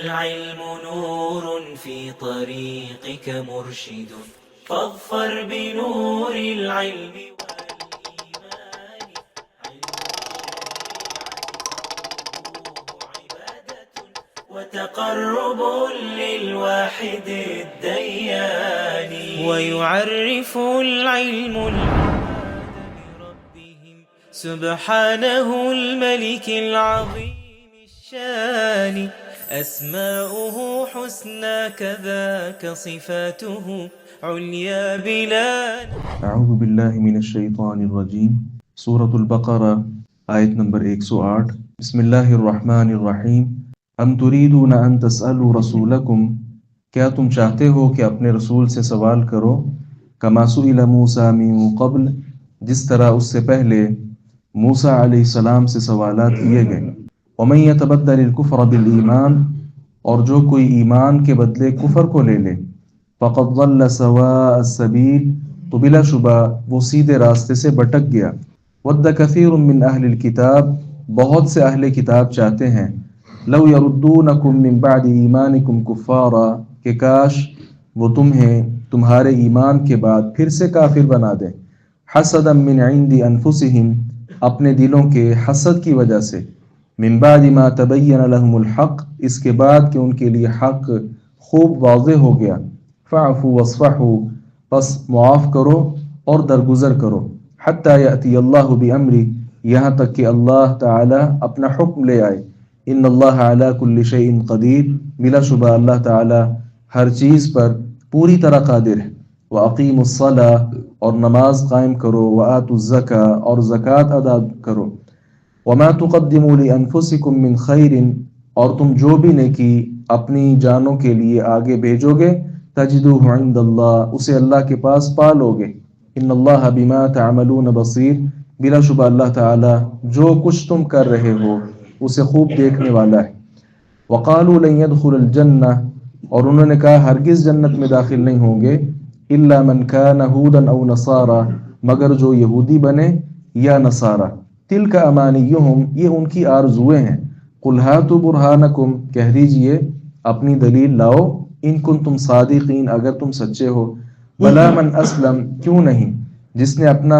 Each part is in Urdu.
العلم نور في طريقك مرشد فاظفر بنور العلم والإيمان. عبادة وتقرب للواحد الديان، ويعرف العلم بربهم سبحانه الملك العظيم الشان. أسماؤه حسنى كذاك صفاته عليا بلا. اعوذ باللہ من الشیطان الرجیم. سورة البقرہ آیت نمبر 108. بسم اللہ الرحمن الرحیم. ام تريدون ان تسألوا رسولکم، کیا تم چاہتے ہو کہ اپنے رسول سے سوال کرو؟ کما سئل موسیٰ من قبل، جس طرح اس سے پہلے موسیٰ علیہ السلام سے سوالات کیے گئے. ومن يتبدل الكفر بالایمان، اور جو کوئی ایمان کے بدلے کفر کو لے لے، فقد ضل سواء السبیل، تو بلا شبہ وہ سیدھے راستے سے بھٹک گیا. ود کثیر من اہل الکتاب، بہت سے اہل کتاب چاہتے ہیں، لو یردونکم من بعد ایمانکم کفارا، کہ کاش وہ تمہیں تمہارے ایمان کے بعد پھر سے کافر بنا دیں. حسدا من عند انفسہم، اپنے دلوں کے حسد کی وجہ سے. من بعد ما تبین لهم الحق، اس کے بعد کہ ان کے لیے حق خوب واضح ہو گیا. فاعفوا واصفحوا، پس معاف کرو اور درگزر کرو. حتی یأتی اللہ بامری، یہاں تک کہ اللہ تعالی اپنا حکم لے آئے. ان اللہ علی کل شیء قدیر، بلا شبہ اللہ تعالی ہر چیز پر پوری طرح قادر ہے. واقیموا الصلاۃ، اور نماز قائم کرو. وآتوا الزکاۃ، اور زکوٰۃ ادا کرو. وما تقدموا لانفسکم من خیر، اور تم جو بھی نیکی اپنی جانوں کے لیے آگے بھیجو گے، تجدوہ عند اللہ، اسے اللہ کے پاس پا لو گے. ان اللہ بما تعملون بصیر، بلا شبہ اللہ تعالی جو کچھ تم کر رہے ہو اسے خوب دیکھنے والا ہے. وقالوا لن يدخل الجنہ، اور انہوں نے کہا ہرگز جنت میں داخل نہیں ہوں گے، الا من كان هودا او نصارى، مگر جو یہودی بنے یا نصارہ. تلک امانیہم، یہ ان کی آرزویں ہیں. قل ہاتوا برہانکم، کہہ دیجئے اپنی دلیل لاؤ، ان کنتم صادقین، اگر تم سچے ہو. بلا من اسلم، کیوں نہیں جس نے اپنا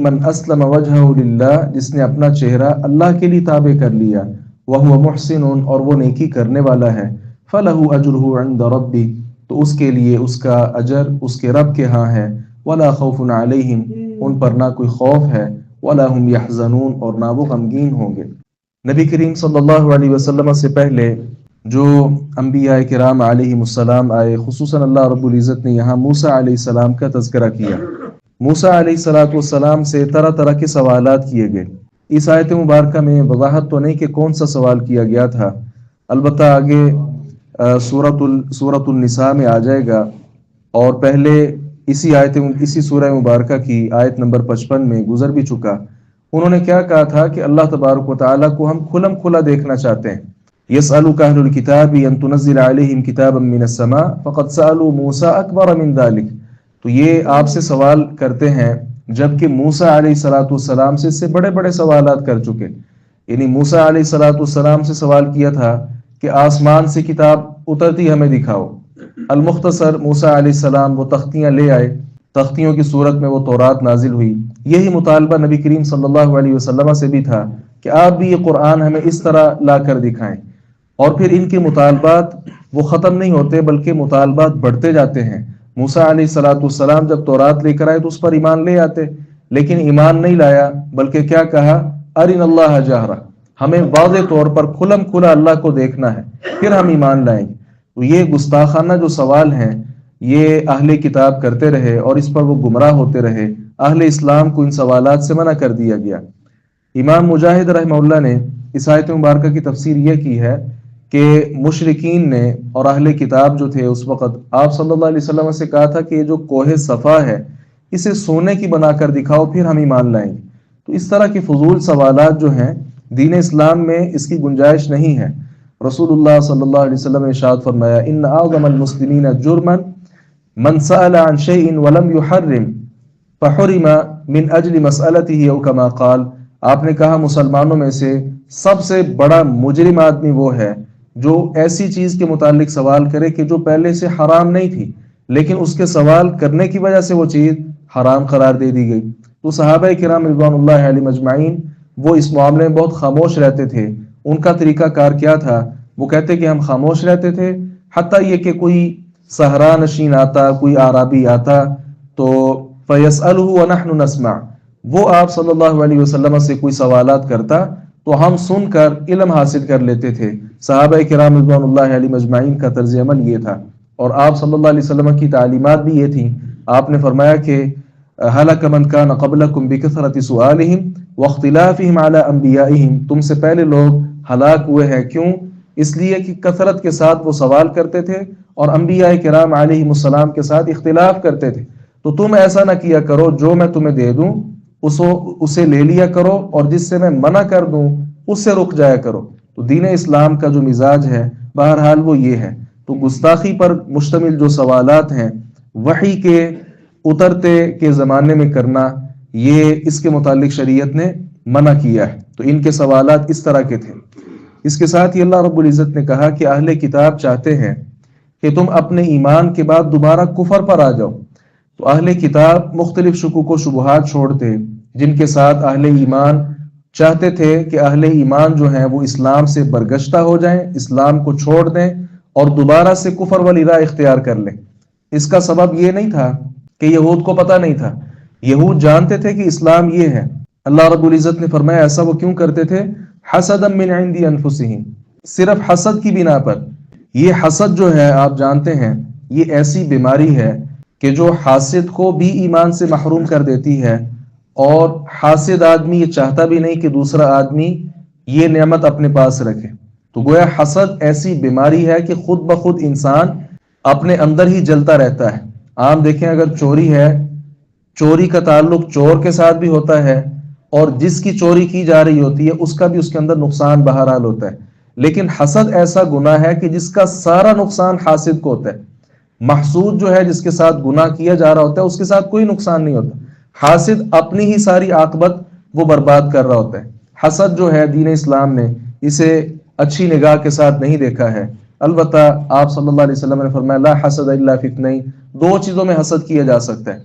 من اسلم وجہہ للہ، جس نے اپنا چہرہ اللہ کے لیے تابع کر لیا. وہو محسن، اور وہ نیکی کرنے والا ہے. فلہ اجرہ عند ربی، تو اس کے لیے اس کا اجر اس کے رب کے ہاں ہے. ولا خوف علیہم، ان پر نہ کوئی خوف ہے. ولا هم يحزنون، اور نہ وہ غمگین ہوں گے. نبی کریم صلی اللہ علیہ وسلم سے پہلے جو انبیاء کرام علیہم السلام آئے، خصوصاً اللہ رب العزت نے یہاں موسیٰ علیہ السلام کا تذکرہ کیا. موسیٰ علیہ السلام سے طرح طرح کے سوالات کیے گئے. اس آیت مبارکہ میں وضاحت تو نہیں کہ کون سا سوال کیا گیا تھا، البتہ آگے سورۃ النساء میں آ جائے گا. اور پہلے اسی سورہ مبارکہ کی آیت نمبر 55 میں گزر بھی چکا. انہوں نے کیا کہا تھا کہ اللہ تبارک و تعالیٰ کو ہم کھلم کھلا دیکھنا چاہتے ہیں. یسألک اہل الکتاب ان تنزل علیہم کتابا من السماء فقد سألوا موسیٰ اکبر من ذلک، تو یہ آپ سے سوال کرتے ہیں جبکہ موسیٰ علیہ السلام سے اس سے بڑے بڑے سوالات کر چکے. یعنی موسیٰ علیہ السلام سے سوال کیا تھا کہ آسمان سے کتاب اترتی ہمیں دکھاؤ. المختصر موسیٰ علیہ السلام وہ تختیاں لے آئے، تختیوں کی صورت میں وہ تورات نازل ہوئی. یہی مطالبہ نبی کریم صلی اللہ علیہ وسلم سے بھی تھا کہ آپ بھی یہ قرآن ہمیں اس طرح لا کر دکھائیں. اور پھر ان کے مطالبات وہ ختم نہیں ہوتے بلکہ مطالبات بڑھتے جاتے ہیں. موسیٰ علیہ السلام جب تورات لے کر آئے تو اس پر ایمان لے آتے، لیکن ایمان نہیں لایا بلکہ کیا کہا، ارنا اللہ جہرہ، ہمیں واضح طور پر کھلم کھلا اللہ کو دیکھنا ہے پھر ہم ایمان لائیں گے. تو یہ گستاخانہ جو سوال ہیں یہ اہل کتاب کرتے رہے اور اس پر وہ گمراہ ہوتے رہے. اہل اسلام کو ان سوالات سے منع کر دیا گیا. امام مجاہد رحمہ اللہ نے اس آیت مبارکہ کی تفسیر یہ کی ہے کہ مشرکین نے اور اہل کتاب جو تھے اس وقت آپ صلی اللہ علیہ وسلم سے کہا تھا کہ یہ جو کوہ صفا ہے اسے سونے کی بنا کر دکھاؤ پھر ہم ایمان لائیں گے. تو اس طرح کے فضول سوالات جو ہیں دین اسلام میں اس کی گنجائش نہیں ہے. رسول اللہ صلی اللہ علیہ وسلم نے ارشاد فرمایا، ان اعظم المسلمین جرما من سأل عن شيء ولم يحرم فحرم من اجل مسألته، او كما قال، آپ نے کہا مسلمانوں میں سے سب سے بڑا مجرم آدمی وہ ہے جو ایسی چیز کے متعلق سوال کرے کہ جو پہلے سے حرام نہیں تھی، لیکن اس کے سوال کرنے کی وجہ سے وہ چیز حرام قرار دے دی گئی۔ تو صحابہ کرام رضوان اللہ علیہم اجمعین وہ اس معاملے میں بہت خاموش رہتے تھے۔ ان کا طریقہ کار کیا تھا؟ وہ کہتے کہ ہم خاموش رہتے تھے، حتیٰ یہ کہ کوئی صحرا نشین آتا، کوئی عربی آتا تو فَيَسْأَلُهُ وَنَحْنُ نَسْمَعُ، وہ آپ صلی اللہ علیہ وسلم سے کوئی سوالات کرتا تو ہم سن کر علم حاصل کر لیتے تھے۔ صحابہ کرام رضوان اللہ علیہ مجمعین کا طرز عمل یہ تھا، اور آپ صلی اللہ علیہ وسلم کی تعلیمات بھی یہ تھیں۔ آپ نے فرمایا کہ ہلک من کان قبلکم بکثرت سؤالہم واختلافہم علی انبیائہم، تم سے پہلے لوگ ہلاک ہوئے ہیں، کیوں؟ اس لیے کہ کثرت کے ساتھ وہ سوال کرتے تھے اور انبیاء کرام علیہم السلام کے ساتھ اختلاف کرتے تھے۔ تو تم ایسا نہ کیا کرو، جو میں تمہیں دے دوں اسے لے لیا کرو، اور جس سے میں منع کر دوں اس سے رک جایا کرو۔ تو دین اسلام کا جو مزاج ہے بہرحال وہ یہ ہے۔ تو گستاخی پر مشتمل جو سوالات ہیں وحی کے اترتے کے زمانے میں کرنا، یہ اس کے متعلق شریعت نے منع کیا ہے۔ تو ان کے سوالات اس طرح کے تھے۔ اس کے ساتھ ہی اللہ رب العزت نے کہا کہ اہل کتاب چاہتے ہیں کہ تم اپنے ایمان کے بعد دوبارہ کفر پر آ جاؤ۔ تو اہل کتاب مختلف شکوک و شبہات چھوڑتے جن کے ساتھ اہل ایمان چاہتے تھے کہ اہل ایمان جو ہیں وہ اسلام سے برگشتہ ہو جائیں، اسلام کو چھوڑ دیں اور دوبارہ سے کفر والی راہ اختیار کر لیں۔ اس کا سبب یہ نہیں تھا کہ یہود کو پتہ نہیں تھا، یہود جانتے تھے کہ اسلام یہ ہے۔ اللہ رب العزت نے فرمایا ایسا وہ کیوں کرتے تھے؟ حسدا من عند انفسہم، صرف حسد کی بنا پر۔ یہ حسد جو ہے آپ جانتے ہیں یہ ایسی بیماری ہے کہ جو حاسد کو بھی ایمان سے محروم کر دیتی ہے، اور حاسد آدمی یہ چاہتا بھی نہیں کہ دوسرا آدمی یہ نعمت اپنے پاس رکھے۔ تو گویا حسد ایسی بیماری ہے کہ خود بخود انسان اپنے اندر ہی جلتا رہتا ہے۔ عام دیکھیں اگر چوری ہے، چوری کا تعلق چور کے ساتھ بھی ہوتا ہے، اور جس کی چوری کی جا رہی ہوتی ہے اس کا بھی اس کے اندر نقصان بہرحال ہوتا ہے۔ لیکن حسد ایسا گناہ ہے کہ جس کا سارا نقصان حاسد کو ہوتا ہے۔ محسود جو ہے جس کے ساتھ گناہ کیا جا رہا ہوتا ہے اس کے ساتھ کوئی نقصان نہیں ہوتا، حاسد اپنی ہی ساری عاقبت وہ برباد کر رہا ہوتا ہے۔ حسد جو ہے دین اسلام نے اسے اچھی نگاہ کے ساتھ نہیں دیکھا ہے۔ البتہ آپ صلی اللہ علیہ وسلم نے فرمایا لا حسد الا فی اثنین، دو چیزوں میں حسد کیا جا سکتا ہے۔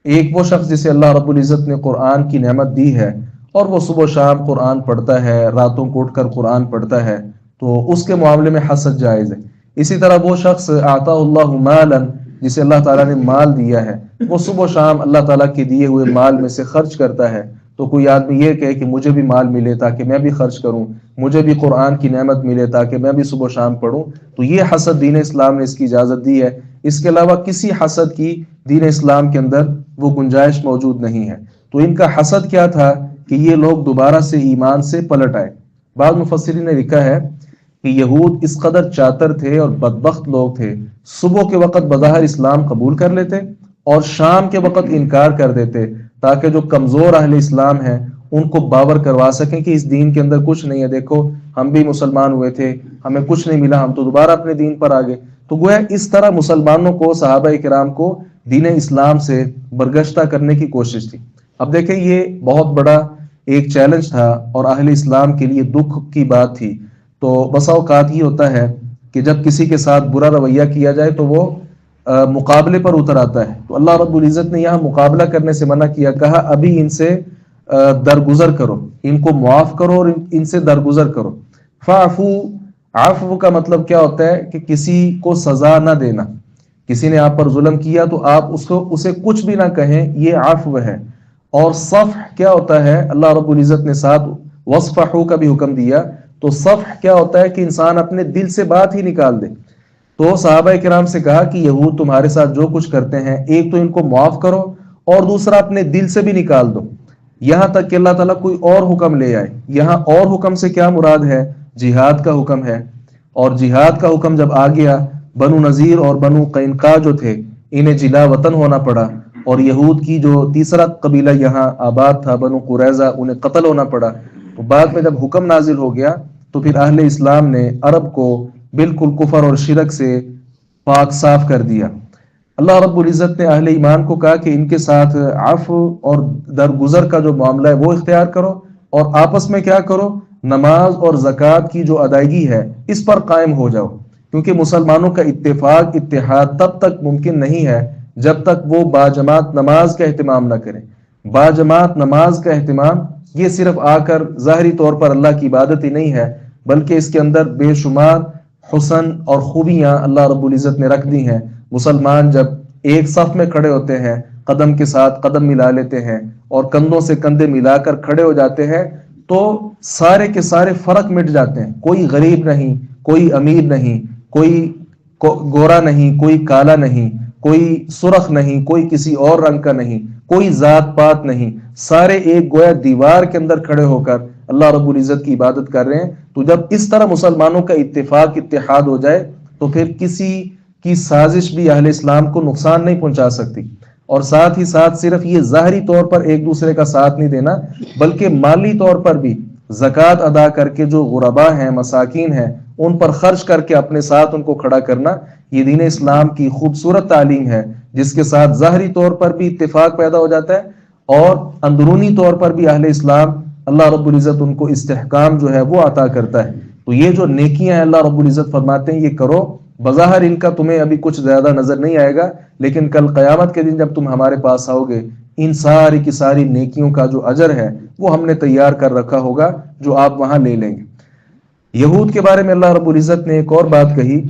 ایک وہ شخص جسے اللہ رب العزت نے قرآن کی نعمت دی ہے اور وہ صبح و شام قرآن پڑھتا ہے، راتوں کو اٹھ کر قرآن پڑھتا ہے، تو اس کے معاملے میں حسد جائز ہے۔ اسی طرح وہ شخص آتا اللہ مالا، جسے اللہ تعالیٰ نے مال دیا ہے، وہ صبح و شام اللہ تعالیٰ کے دیے ہوئے مال میں سے خرچ کرتا ہے، تو کوئی آدمی یہ کہے کہ مجھے بھی مال ملے تاکہ میں بھی خرچ کروں، مجھے بھی قرآن کی نعمت ملے تاکہ میں بھی صبح و شام پڑھوں، تو یہ حسد دین اسلام نے اس کی اجازت دی ہے۔ اس کے علاوہ کسی حسد کی دین اسلام کے اندر وہ گنجائش موجود نہیں ہے۔ تو ان کا حسد کیا تھا کہ یہ لوگ دوبارہ سے ایمان سے پلٹ آئے۔ بعض مفسرین نے لکھا ہے کہ یہود اس قدر چاتر تھے اور بدبخت لوگ تھے، صبح کے وقت بظاہر اسلام قبول کر لیتے اور شام کے وقت انکار کر دیتے، تاکہ جو کمزور اہل اسلام ہیں ان کو باور کروا سکیں کہ اس دین کے اندر کچھ نہیں ہے، دیکھو ہم بھی مسلمان ہوئے تھے، ہمیں کچھ نہیں ملا، ہم تو دوبارہ اپنے دین پر آ گئے۔ تو گویا اس طرح مسلمانوں کو، صحابہ کرام کو دین اسلام سے برگشتہ کرنے کی کوشش تھی۔ اب دیکھیں یہ بہت بڑا ایک چیلنج تھا اور اہل اسلام کے لیے دکھ کی بات تھی۔ تو بسا اوقات یہ ہوتا ہے کہ جب کسی کے ساتھ برا رویہ کیا جائے تو وہ مقابلے پر اتر آتا ہے۔ تو اللہ رب العزت نے یہاں مقابلہ کرنے سے منع کیا، کہا ابھی ان سے درگزر کرو، ان کو معاف کرو اور ان سے درگزر کرو۔ فاعفو، عفو کا مطلب کیا ہوتا ہے کہ کسی کو سزا نہ دینا۔ کسی نے آپ پر ظلم کیا تو آپ اسے کچھ بھی نہ کہیں، یہ عفو ہے۔ اور صفح کیا ہوتا ہے؟ اللہ رب العزت نے ساتھ وصفحو کا بھی حکم دیا۔ تو صفح کیا ہوتا ہے کہ انسان اپنے دل سے بات ہی نکال دے۔ تو صحابہ کرام سے کہا کہ یہود تمہارے ساتھ جو کچھ کرتے ہیں، ایک تو ان کو معاف کرو اور دوسرا اپنے دل سے بھی نکال دو، یہاں تک کہ اللہ تعالیٰ کوئی اور حکم لے آئے۔ یہاں اور حکم سے کیا مراد ہے؟ جہاد کا حکم ہے۔ اور جہاد کا حکم جب آ گیا، بنو نذیر اور بنو قینقاع جو تھے انہیں جلا وطن ہونا پڑا، اور یہود کی جو تیسرا قبیلہ یہاں آباد تھا بنو قریظہ، انہیں قتل ہونا پڑا۔ تو بعد میں جب حکم نازل ہو گیا تو پھر اہل اسلام نے عرب کو بالکل کفر اور شرک سے پاک صاف کر دیا۔ اللہ رب العزت نے اہل ایمان کو کہا کہ ان کے ساتھ عفو اور درگزر کا جو معاملہ ہے وہ اختیار کرو، اور آپس میں کیا کرو، نماز اور زکوٰۃ کی جو ادائیگی ہے اس پر قائم ہو جاؤ، کیونکہ مسلمانوں کا اتفاق اتحاد تب تک ممکن نہیں ہے جب تک وہ باجماعت نماز کا اہتمام نہ کریں۔ باجماعت نماز کا اہتمام یہ صرف آ کر ظاہری طور پر اللہ کی عبادت ہی نہیں ہے، بلکہ اس کے اندر بے شمار حسن اور خوبیاں اللہ رب العزت نے رکھ دی ہیں۔ مسلمان جب ایک صف میں کھڑے ہوتے ہیں، قدم کے ساتھ قدم ملا لیتے ہیں اور کندھوں سے کندھے ملا کر کھڑے ہو جاتے ہیں، تو سارے کے سارے فرق مٹ جاتے ہیں۔ کوئی غریب نہیں، کوئی امیر نہیں، کوئی گورا نہیں، کوئی کالا نہیں، کوئی سرخ نہیں، کوئی کسی اور رنگ کا نہیں، کوئی ذات پات نہیں، سارے ایک گویا دیوار کے اندر کھڑے ہو کر اللہ رب العزت کی عبادت کر رہے ہیں۔ تو جب اس طرح مسلمانوں کا اتفاق اتحاد ہو جائے تو پھر کسی کی سازش بھی اہل اسلام کو نقصان نہیں پہنچا سکتی۔ اور ساتھ ہی ساتھ صرف یہ ظاہری طور پر ایک دوسرے کا ساتھ نہیں دینا، بلکہ مالی طور پر بھی زکوٰۃ ادا کر کے جو غربا ہیں، مساکین ہیں، ان پر خرچ کر کے اپنے ساتھ ان کو کھڑا کرنا، یہ دین اسلام کی خوبصورت تعلیم ہے، جس کے ساتھ ظاہری طور پر بھی اتفاق پیدا ہو جاتا ہے اور اندرونی طور پر بھی اہل اسلام اللہ رب العزت ان کو استحکام جو ہے وہ عطا کرتا ہے۔ تو یہ جو نیکیاں ہیں اللہ رب العزت فرماتے ہیں یہ کرو، بظاہر ان کا تمہیں ابھی کچھ زیادہ نظر نہیں آئے گا، لیکن کل قیامت کے دن جب تم ہمارے پاس آؤ گے، ان ساری کی ساری نیکیوں کا جو اجر ہے وہ ہم نے تیار کر رکھا ہوگا، جو آپ وہاں لے لیں گے۔ یہود کے بارے میں اللہ رب العزت نے ایک اور بات کہی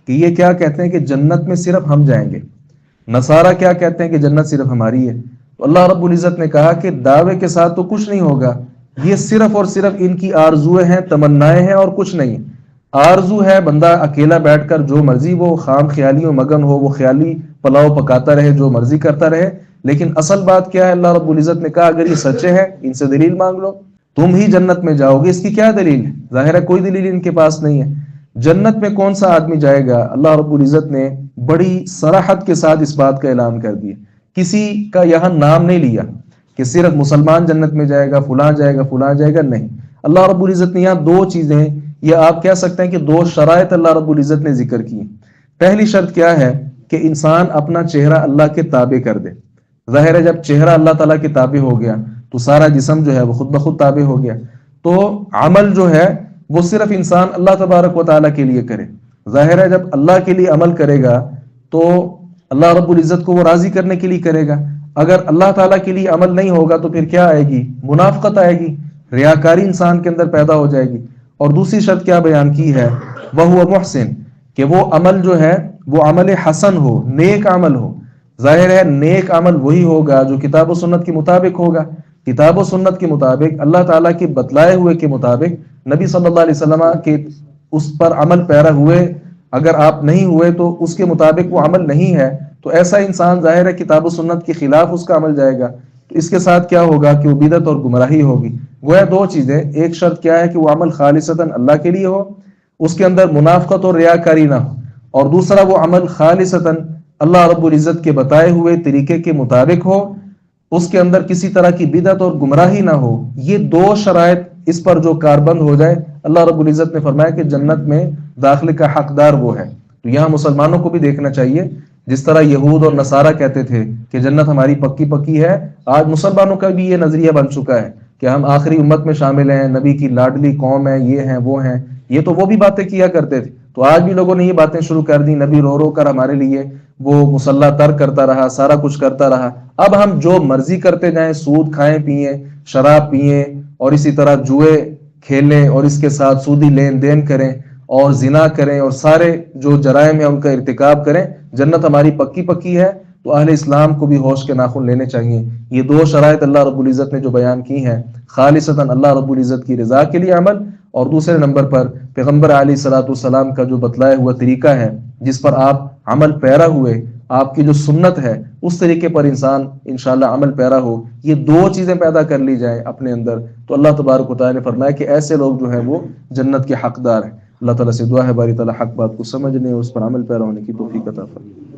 کہ یہ کیا کہتے ہیں کہ جنت میں صرف ہم جائیں گے۔ نصارہ کیا کہتے ہیں کہ جنت صرف ہماری ہے۔ تو اللہ رب العزت نے کہا کہ دعوے کے ساتھ تو کچھ نہیں ہوگا، یہ صرف اور صرف ان کی آرزویں ہیں، تمنائیں ہیں اور کچھ نہیں۔ آرزو ہے بندہ اکیلا بیٹھ کر جو مرضی وہ خام خیالیوں مگن ہو، وہ خیالی پلاؤ پکاتا رہے، جو مرضی کرتا رہے، لیکن اصل بات کیا ہے؟ اللہ رب العزت نے کہا اگر یہ سچے ہیں ان سے دلیل مانگ لو، تم ہی جنت میں جاؤ گے، اس کی کیا دلیل ہے؟ ظاہر ہے کوئی دلیل ان کے پاس نہیں ہے۔ جنت میں کون سا آدمی جائے گا؟ اللہ رب العزت نے بڑی صراحت کے ساتھ اس بات کا اعلان کر دیا، کسی کا یہاں نام نہیں لیا کہ صرف مسلمان جنت میں جائے گا، فلاں جائے گا، فلاں جائے گا، نہیں۔ اللہ رب العزت نے یہاں دو چیزیں، یا آپ کہہ سکتے ہیں کہ دو شرائط اللہ رب العزت نے ذکر کی۔ پہلی شرط کیا ہے کہ انسان اپنا چہرہ اللہ کے تابع کر دے۔ ظاہر ہے جب چہرہ اللہ تعالیٰ کے تابع ہو گیا تو سارا جسم جو ہے وہ خود بخود تابع ہو گیا۔ تو عمل جو ہے وہ صرف انسان اللہ تبارک و تعالیٰ کے لیے کرے۔ ظاہر ہے جب اللہ کے لیے عمل کرے گا تو اللہ رب العزت کو وہ راضی کرنے کے لیے کرے گا۔ اگر اللہ تعالیٰ کے لیے عمل نہیں ہوگا تو پھر کیا آئے گی؟ منافقت آئے گی، ریاکاری انسان کے اندر پیدا ہو جائے گی۔ اور دوسری شرط کیا بیان کی ہے؟ وَهُوَ مُحْسِن، کہ وہ عمل جو ہے وہ عمل حسن ہو، نیک عمل ہو۔ ظاہر ہے نیک عمل وہی ہوگا جو کتاب و سنت کے مطابق ہوگا۔ کتاب و سنت کے مطابق، اللہ تعالیٰ کے بتلائے ہوئے کے مطابق، نبی صلی اللہ علیہ وسلم کے اس پر عمل پیرا ہوئے، اگر آپ نہیں ہوئے تو اس کے مطابق وہ عمل نہیں ہے، تو ایسا انسان ظاہر ہے کتاب و سنت کے خلاف اس کا عمل جائے گا، تو اس کے ساتھ کیا ہوگا کہ وہ بدعت اور گمراہی ہوگی۔ گویا دو چیزیں، ایک شرط کیا ہے کہ وہ عمل خالصتاً اللہ کے لیے ہو، اس کے اندر منافقت اور ریاکاری نہ ہو، اور دوسرا وہ عمل خالصتاً اللہ رب العزت کے بتائے ہوئے طریقے کے مطابق ہو، اس کے اندر کسی طرح کی بدعت اور گمراہی نہ ہو۔ یہ دو شرائط اس پر جو کاربند ہو جائے، اللہ رب العزت نے فرمایا کہ جنت میں داخلے کا حقدار وہ ہے۔ تو یہاں مسلمانوں کو بھی دیکھنا چاہیے، جس طرح یہود اور نصارہ کہتے تھے کہ جنت ہماری پکی پکی ہے، آج مسلمانوں کا بھی یہ نظریہ بن چکا ہے کہ ہم آخری امت میں شامل ہیں، نبی کی لاڈلی قوم ہے، یہ ہیں وہ ہیں۔ یہ تو وہ بھی باتیں کیا کرتے تھے، تو آج بھی لوگوں نے یہ باتیں شروع کر دی، نبی رو رو کر ہمارے لیے وہ مصلی ترک کرتا رہا، سارا کچھ کرتا رہا، اب ہم جو مرضی کرتے جائیں، سود کھائیں پئیں، شراب پئیں، اور اسی طرح جوئے کھیلیں، اور اس کے ساتھ سودی لین دین کریں، اور زنا کریں، اور سارے جو جرائم ہیں ان کا ارتکاب کریں، جنت ہماری پکی پکی ہے۔ تو اہل اسلام کو بھی ہوش کے ناخن لینے چاہیے۔ یہ دو شرائط اللہ رب العزت نے جو بیان کی ہیں، خالصتاً اللہ رب العزت کی رضا کے لیے عمل، اور دوسرے نمبر پر پیغمبر علیہ الصلوۃ والسلام کا جو بتلایا ہوا طریقہ ہے جس پر آپ عمل پیرا ہوئے، آپ کی جو سنت ہے اس طریقے پر انسان انشاءاللہ عمل پیرا ہو، یہ دو چیزیں پیدا کر لی جائیں اپنے اندر، تو اللہ تبارک و تعالیٰ نے فرمایا کہ ایسے لوگ جو ہیں وہ جنت کے حقدار ہیں۔ اللہ تعالیٰ سے دعا ہے باری تعالیٰ حق بات کو سمجھنے اور اس پر عمل پیرا ہونے کی توفیق عطا فرمائے۔